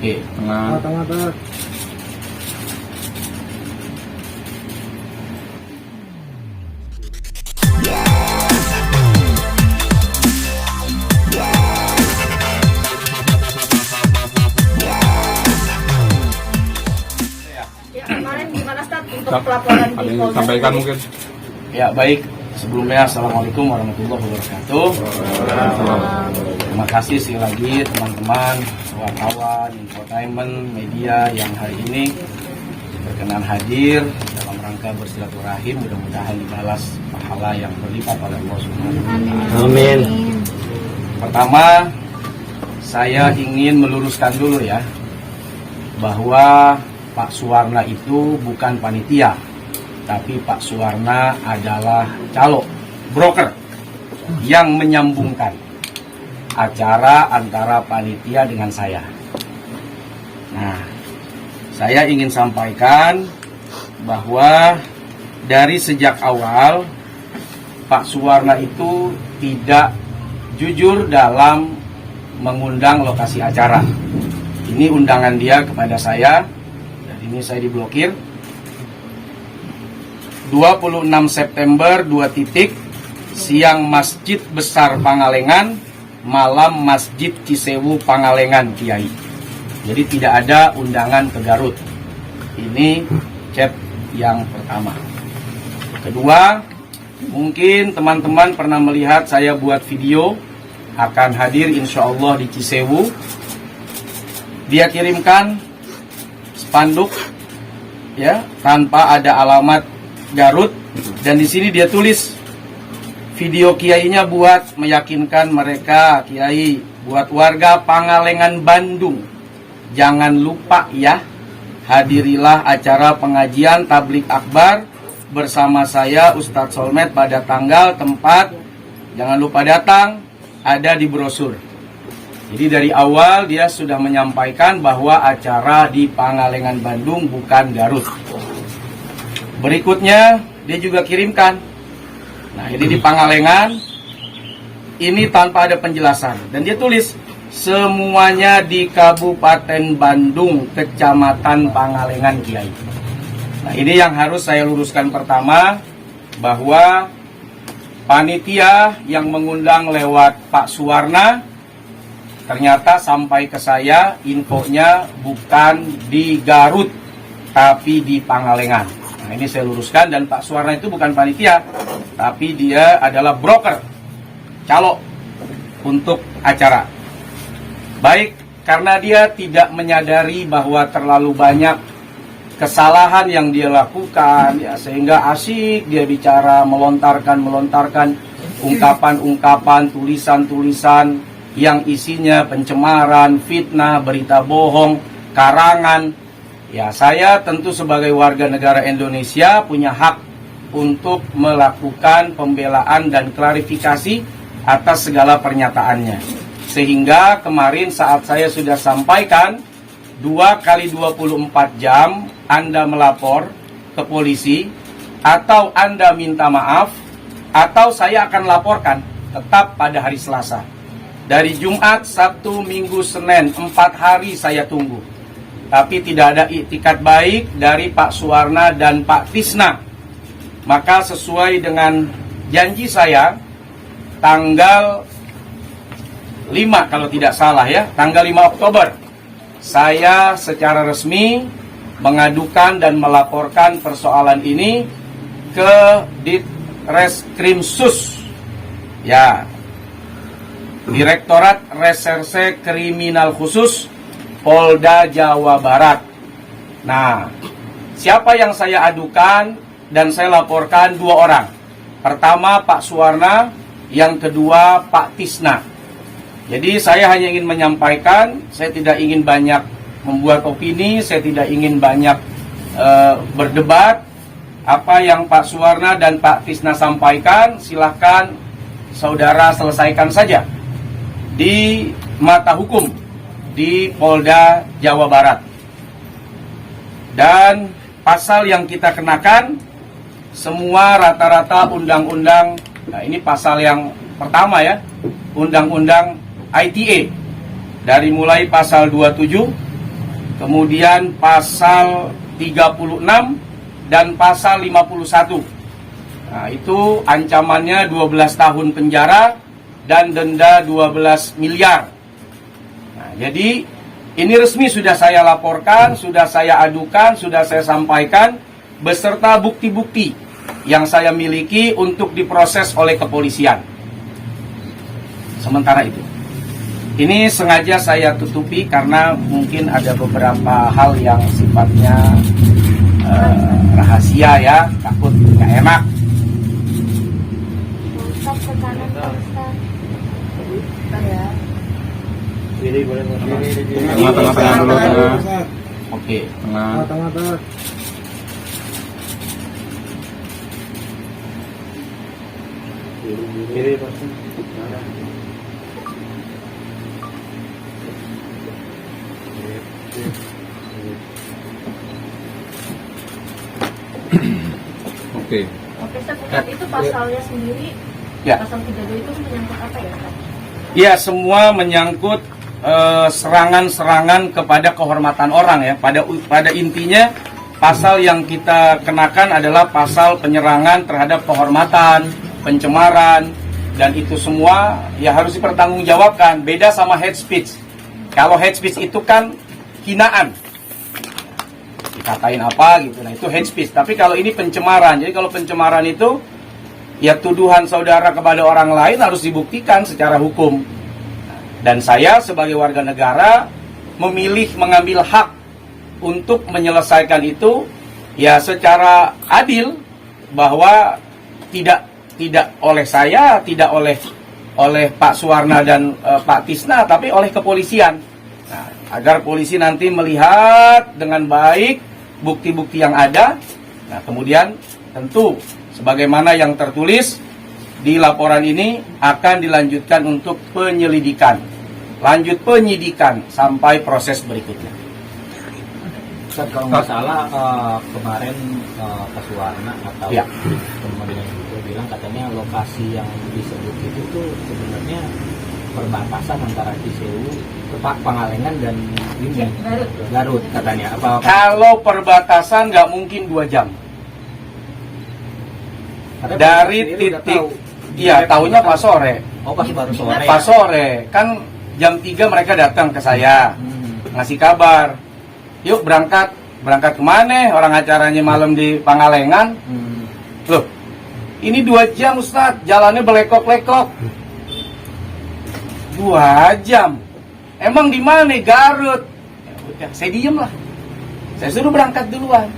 Oke, tengah. Tengah. Ya, kemarin gimana Ustaz untuk Ustaz, pelaporan ada di yang Polda? disampaikan mungkin? Ya baik, sebelumnya Assalamualaikum warahmatullahi wabarakatuh. Terima kasih sekali lagi teman-teman, wartawan, infotainment, media yang hari ini berkenan hadir dalam rangka bersilaturahim. Mudah-mudahan dibalas pahala yang berlipat oleh Allah Subhanahu wa Ta'ala. Amin. Pertama, saya ingin meluruskan dulu ya, bahwa Pak Suwarna itu bukan panitia, tapi Pak Suwarna adalah calo, broker yang menyambungkan acara antara panitia dengan saya. Nah, saya ingin sampaikan bahwa dari sejak awal Pak Suwarna itu tidak jujur dalam mengundang lokasi acara. Ini undangan dia kepada saya, dan ini saya diblokir. 26 September 2 titik, siang Masjid Besar Pangalengan, malam Masjid Cisewu Pangalengan Kiai. Jadi tidak ada undangan ke Garut. Ini chat yang pertama. Kedua, mungkin teman-teman pernah melihat saya buat video akan hadir insya Allah di Cisewu. Dia kirimkan spanduk ya tanpa ada alamat Garut, dan di sini dia tulis video kiainya buat meyakinkan mereka, kiai, buat warga Pangalengan Bandung, jangan lupa ya, hadirilah acara pengajian tablik akbar bersama saya Ustadz Solmed pada tanggal, tempat, jangan lupa datang, ada di brosur. Jadi dari awal dia sudah menyampaikan bahwa acara di Pangalengan Bandung bukan Garut. Berikutnya dia juga kirimkan, nah ini di Pangalengan, ini tanpa ada penjelasan, dan dia tulis semuanya di Kabupaten Bandung, Kecamatan Pangalengan Kiai. Nah ini yang harus saya luruskan pertama, bahwa panitia yang mengundang lewat Pak Suwarna ternyata sampai ke saya infonya bukan di Garut tapi di Pangalengan. Nah ini saya luruskan, dan Pak Suwarna itu bukan panitia, tapi dia adalah broker, calo untuk acara. Baik, karena dia tidak menyadari bahwa terlalu banyak kesalahan yang dia lakukan, ya, sehingga asik dia bicara, melontarkan ungkapan-ungkapan, tulisan-tulisan yang isinya pencemaran, fitnah, berita bohong, karangan. Ya, saya tentu sebagai warga negara Indonesia punya hak untuk melakukan pembelaan dan klarifikasi atas segala pernyataannya. Sehingga kemarin saat saya sudah sampaikan 2 kali 24 jam Anda melapor ke polisi, atau Anda minta maaf, atau saya akan laporkan tetap pada hari Selasa. Dari Jumat, Sabtu, Minggu, Senin, 4 hari saya tunggu. Tapi tidak ada iktikat baik dari Pak Suwarna dan Pak Tisna. Maka sesuai dengan janji saya, tanggal 5 kalau tidak salah ya, tanggal 5 Oktober, saya secara resmi mengadukan dan melaporkan persoalan ini ke Ditreskrimsus, ya, Direktorat Reserse Kriminal Khusus Polda Jawa Barat. Nah, siapa yang saya adukan dan saya laporkan? 2 orang. Pertama Pak Suwarna, yang kedua Pak Tisna. Jadi saya hanya ingin menyampaikan, saya tidak ingin banyak membuat opini, saya tidak ingin banyak berdebat. Apa yang Pak Suwarna dan Pak Tisna sampaikan, silahkan saudara selesaikan saja di mata hukum di Polda Jawa Barat. Dan pasal yang kita kenakan semua rata-rata undang-undang. Nah, ini pasal yang pertama ya, undang-undang ITE, dari mulai pasal 27, kemudian pasal 36 dan pasal 51. Nah, itu ancamannya 12 tahun penjara dan denda 12 miliar. Nah, jadi ini resmi sudah saya laporkan, sudah saya adukan, sudah saya sampaikan beserta bukti-bukti yang saya miliki untuk diproses oleh kepolisian. Sementara itu, ini sengaja saya tutupi karena mungkin ada beberapa hal yang sifatnya rahasia ya, takut nggak enak. Ustaz ke kanan, Ustaz. Ya. Tengah dulu, tengah. Oke. Tengah. Kiri, pasti. Oke. Oke, Ustaz, itu pasalnya sendiri. Ya. Pasal 32 itu menyangkut apa ya, Ustaz? Ya, semua menyangkut serangan-serangan kepada kehormatan orang ya. Pada intinya pasal yang kita kenakan adalah pasal penyerangan terhadap kehormatan, pencemaran, dan itu semua ya harus dipertanggungjawabkan. Beda sama hate speech. Kalau hate speech itu kan hinaan, dikatain apa gitu, nah itu hate speech. Tapi kalau ini pencemaran, jadi kalau pencemaran itu ya tuduhan saudara kepada orang lain harus dibuktikan secara hukum. Dan saya sebagai warga negara memilih mengambil hak untuk menyelesaikan itu ya secara adil, bahwa tidak oleh saya, tidak oleh Pak Suwarna dan Pak Tisna, tapi oleh kepolisian. Nah, agar polisi nanti melihat dengan baik bukti-bukti yang ada. Nah, kemudian tentu sebagaimana yang tertulis di laporan ini akan dilanjutkan untuk penyelidikan. Lanjut penyidikan sampai proses berikutnya. Ustaz, kalau nggak salah kemarin Pak Suwarna atau ya, kemudian juga bilang katanya lokasi yang disebut itu tuh sebenarnya perbatasan antara Cisewu ke Pangalengan dan ini Garut katanya. Kalau perbatasan nggak mungkin 2 jam. Dari titik, iya tahunya pas sore. Oh, pas baru sore. Pas sore, kan jam 3 mereka datang ke saya, ngasih kabar. Yuk berangkat kemana? Orang acaranya malam di Pangalengan. Loh, ini 2 jam Ustadz, jalannya belekok-lekok. 2 jam. Emang di mana? Garut. Ya udah, saya diem lah. Saya suruh berangkat duluan.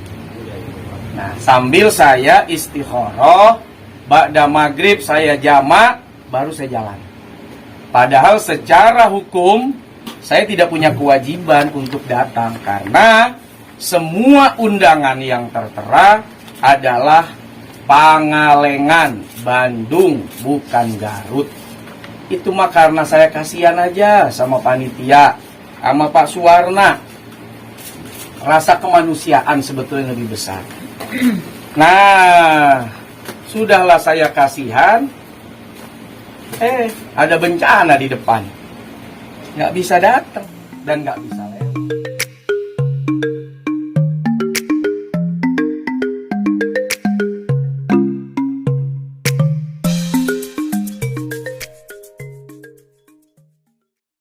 Nah, sambil saya istikharah, ba'da maghrib saya jamak, baru saya jalan. Padahal secara hukum saya tidak punya kewajiban untuk datang karena semua undangan yang tertera adalah Pangalengan, Bandung, bukan Garut. Itu mah karena saya kasihan aja sama panitia, sama Pak Suwarna. Rasa kemanusiaan sebetulnya lebih besar. Nah, sudahlah saya kasihan. Ada bencana di depan. Nggak bisa datang dan nggak bisa